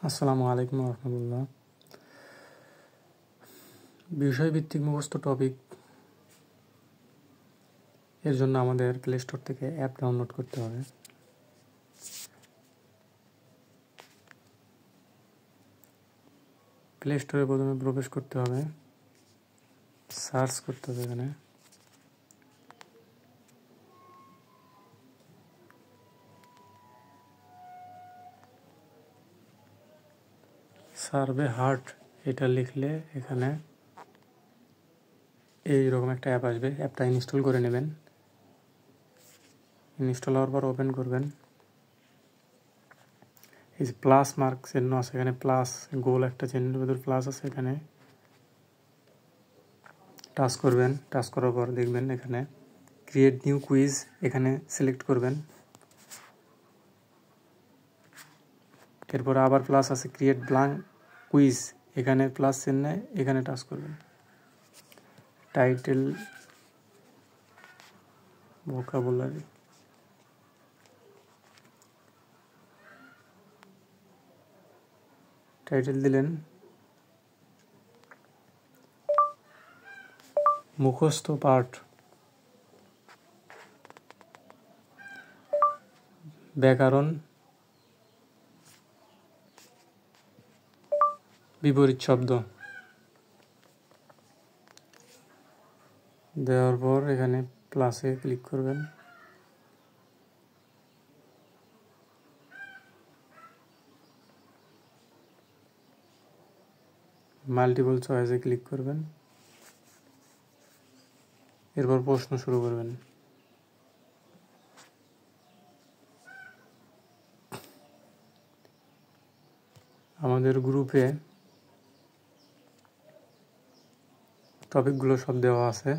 আসসালামু আলাইকুম রহমতুল্লাহ। বিষয়ভিত্তিক মুখস্থ টপিক এর জন্য আমাদের প্লে স্টোর থেকে অ্যাপ ডাউনলোড করতে হবে। প্লে স্টোরে প্রথমে প্রবেশ করতে হবে, সার্চ করতে হবে। এখানে সার্ভে হার্ট এটা লিখলে এখানে এইরকম একটা অ্যাপ আসবে। অ্যাপটা ইনস্টল করে নেবেন। ইনস্টল হওয়ার পর ওপেন করবেন। এই যে প্লাস মার্ক চিহ্ন আছে, এখানে প্লাস গোল একটা চিহ্নের ভিতর প্লাস আছে, এখানে টাচ করবেন। টাচ করার পর দেখবেন এখানে ক্রিয়েট নিউ কুইজ, এখানে সিলেক্ট করবেন। এরপর আবার প্লাস আছে ক্রিয়েট ব্ল্যাঙ্ক কুইজ, এখানে প্লাস চিহ্নে এখানে টাচ করবেন। টাইটেল ভোকাবুলারি, টাইটেল দিলেন মুখস্থ পাঠ, ব্যাকরণ, বিপরীত শব্দ দেওয়ার পর এখানে প্লাসে ক্লিক করবেন। মাল্টিপল চয়েসে ক্লিক করবেন। এরপর প্রশ্ন শুরু করবেন। আমাদের গ্রুপে টপিকগুলো সব দেওয়া আছে।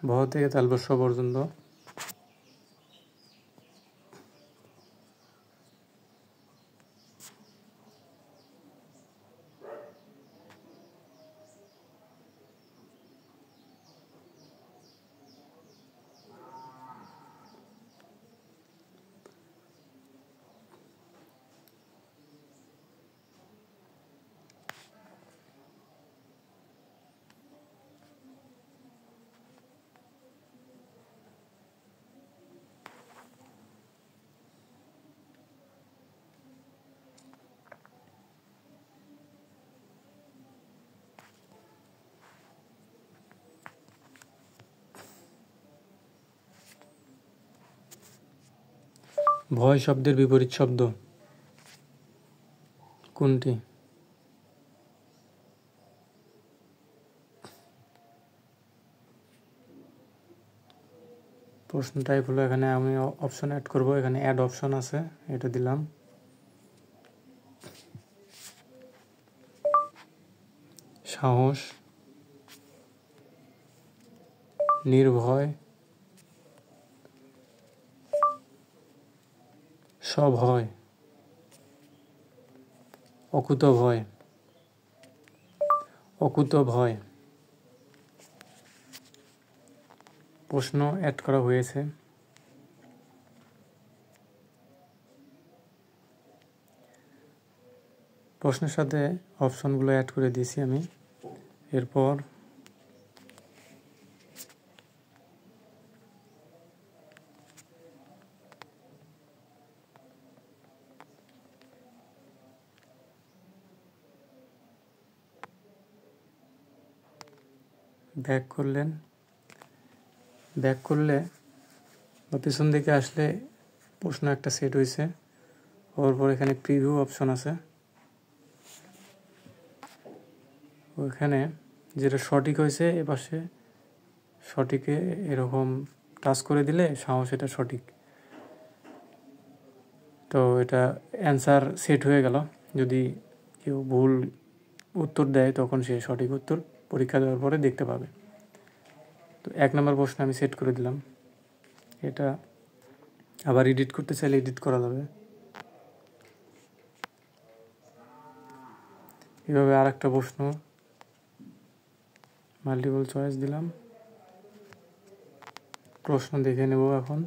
ভ থেকে তালবস্য পর্যন্ত। ভয় শব্দের বিপরীত শব্দ কোনটি? প্রশ্ন টাইপ হলো, এখানে আমি অপশন অ্যাড করব। এখানে অ্যাড অপশন আছে, এটা দিলাম। সাহস, নির্ভয়, সভয়, অকুতভয়, অকুতভয়। প্রশ্ন অ্যাড করা হয়েছে। প্রশ্নের সাথে অপশনগুলো অ্যাড করে দিয়েছি আমি। এরপর ব্যাক করলেন। ব্যাক করলে বা পিছন দিকে আসলে প্রশ্ন একটা সেট হয়েছে। ওর পর এখানে প্রিভিউ অপশন আছে, ওইখানে যেটা সঠিক হয়েছে এপাশে সঠিকে এরকম টাচ করে দিলে সাহস এটা সঠিক। তো এটা অ্যান্সার সেট হয়ে গেল। যদি কেউ ভুল উত্তর দেয় তখন সে সঠিক উত্তর পরীক্ষা দেওয়ার পরে দেখতে পাবে। তো 1 নম্বর প্রশ্ন আমি সেট করে দিলাম। এটা আবার এডিট করতে চাইলে এডিট করা যাবে। এভাবে আর একটা প্রশ্ন মাল্টিপল চয়েস দিলাম। প্রশ্ন দেখে নেব এখন।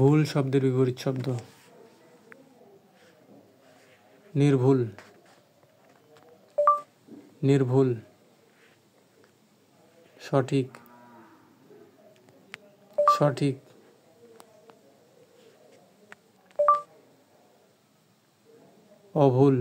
ভুল শব্দের বিপরীত শব্দ। নির্ভুল, নির্ভুল। সঠিক, সঠিক। অভুল,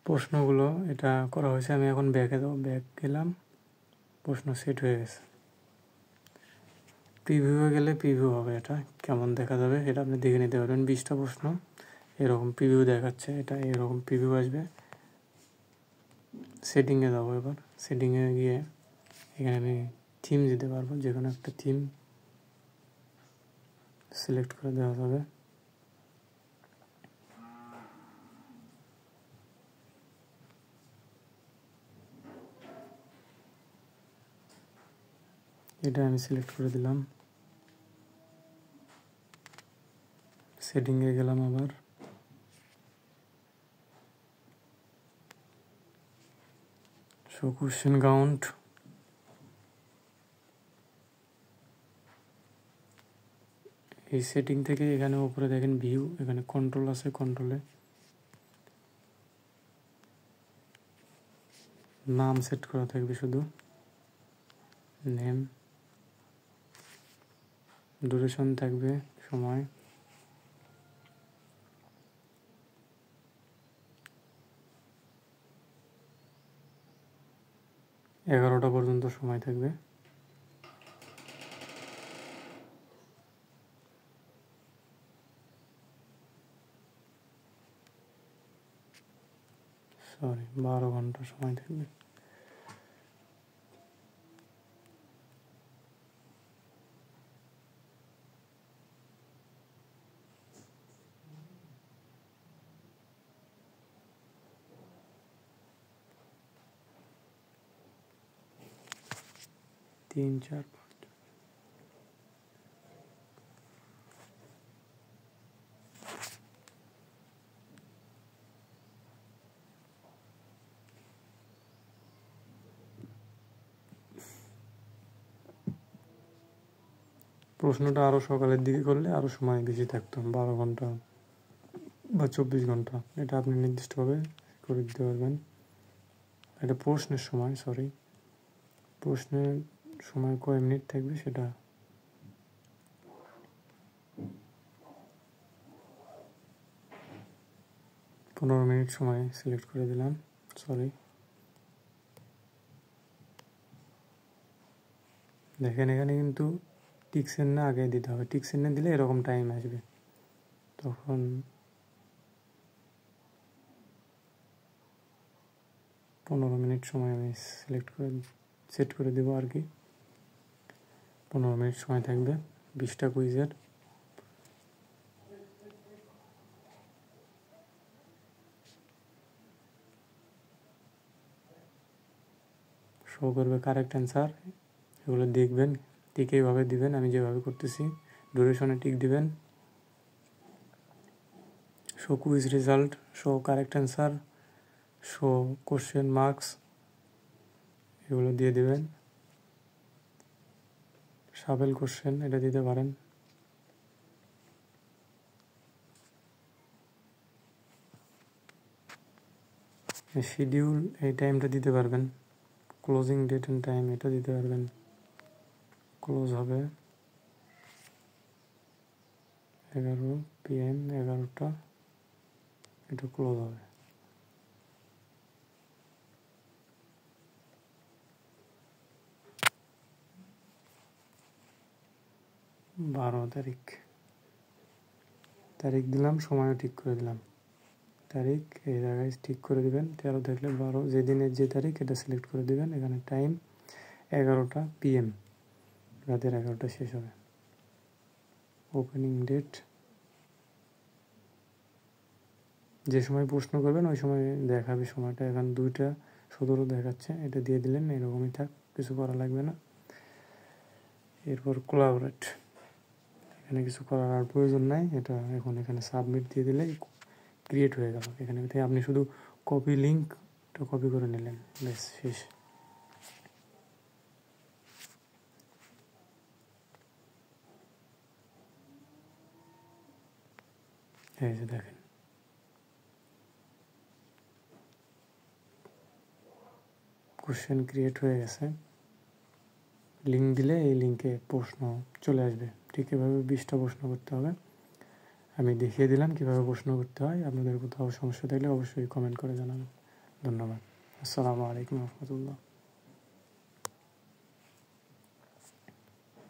প্রশ্নগুলো এটা করা হয়েছে। আমি এখন ব্যাকে গেলাম, প্রশ্ন সেট হয়ে গেছে। প্রিভিউয়ে গেলে প্রিভিউ হবে, এটা কেমন দেখা যাবে সেটা আপনি দেখে নিতে পারবেন। 20টা প্রশ্ন এরকম প্রিভিউ দেখাচ্ছে, এটা এরকম প্রিভিউ আসবে। সেটিংয়ে যাবো, এবার সেটিংয়ে গিয়ে এখানে আমি থিম দিতে পারবো, যে কোনো একটা থিম সিলেক্ট করে দেওয়া যাবে। এটা আমি সিলেক্ট করে দিলাম। সেটিংয়ে গেলাম আবার, শো কোশ্চেন কাউন্ট। এই সেটিং থেকে এখানে উপরে দেখেন ভিউ, এখানে কন্ট্রোল আছে, কন্ট্রোলে নাম সেট করা থাকবে, শুধু নেম। ডিউরেশন থাকবে, সময়। এগারোটা পর্যন্ত সময় থাকবে। সরি, 12 ঘন্টা সময় থাকবে। তিন, চার, প্রশ্নটা আরও সকালের দিকে করলে আরও সময় বেশি থাকতো, 12 ঘন্টা বা 24 ঘন্টা, এটা আপনি নির্দিষ্টভাবে করে দিতে পারবেন। এটা প্রশ্নের সময়, সরি, প্রশ্নের সময় কয় মিনিট থাকবে সেটা। পনেরো মিনিট সময় সিলেক্ট করে দিলাম, সরি। দেখেন এখানে কিন্তু টিক চিহ্ন আগে দিতে হবে, টিক চিহ্ন দিলে এরকম টাইম আসবে, তখন 15 মিনিট সময় আমি সেট করে দেবো আর কি। 15 মিনিট সময় থাকবে 20টা কুইজের। শো করবে কারেক্ট অ্যান্সার, এগুলো দেখবেন, টিক এইভাবে দিবেন, আমি যেভাবে করতেছি। ডিউরেশনে টিক দিবেন। Show quiz result, show correct answer, show question marks, এগুলো দিয়ে দেবেন। শাবেল কোশ্চেন, এটা দিতে পারেন। শিডিউল, এই টাইমটা দিতে পারবেন। ক্লোজিং ডেট অ্যান্ড টাইম, এটা দিতে পারবেন। ক্লোজ হবে 11 PM, 11টা, এটা ক্লোজ হবে। 12 তারিখ দিলাম, সময়ও ঠিক করে দিলাম। তারিখ এই জায়গায় ঠিক করে দিবেন, 13 থাকলে 12, যেদিনের যে তারিখ এটা সিলেক্ট করে দিবেন। এখানে টাইম 11টা PM, রাতের 11টা শেষ হবে। ওপেনিং ডেট, যে সময় প্রশ্ন করবেন ওই সময় দেখাবে সময়টা। এখন 2:17 দেখাচ্ছে, এটা দিয়ে দিলেন, এরকমই থাক, কিছু করা লাগবে না। এরপর কোলাবরেট, এখানে কিছু করার আর প্রয়োজন নাই, এটা এখন এখানে সাবমিট দিয়ে দিলেই ক্রিয়েট হয়ে গেল। এখানে থেকে আপনি শুধু কপি লিঙ্কটা কপি করে নিলেন, ব্যাস শেষ। এই যে দেখেন, কোশ্চেন ক্রিয়েট হয়ে গেছে। লিঙ্ক দিলে এই লিঙ্কে প্রশ্ন চলে আসবে। ঠিক এভাবে 20টা প্রশ্ন করতে হবে। আমি দেখিয়ে দিলাম কীভাবে প্রশ্ন করতে হয়। আপনাদের কোথাও সমস্যা থাকলে অবশ্যই কমেন্ট করে জানাবেন। ধন্যবাদ। আসসালামু আলাইকুম রহমতুল্লাহ।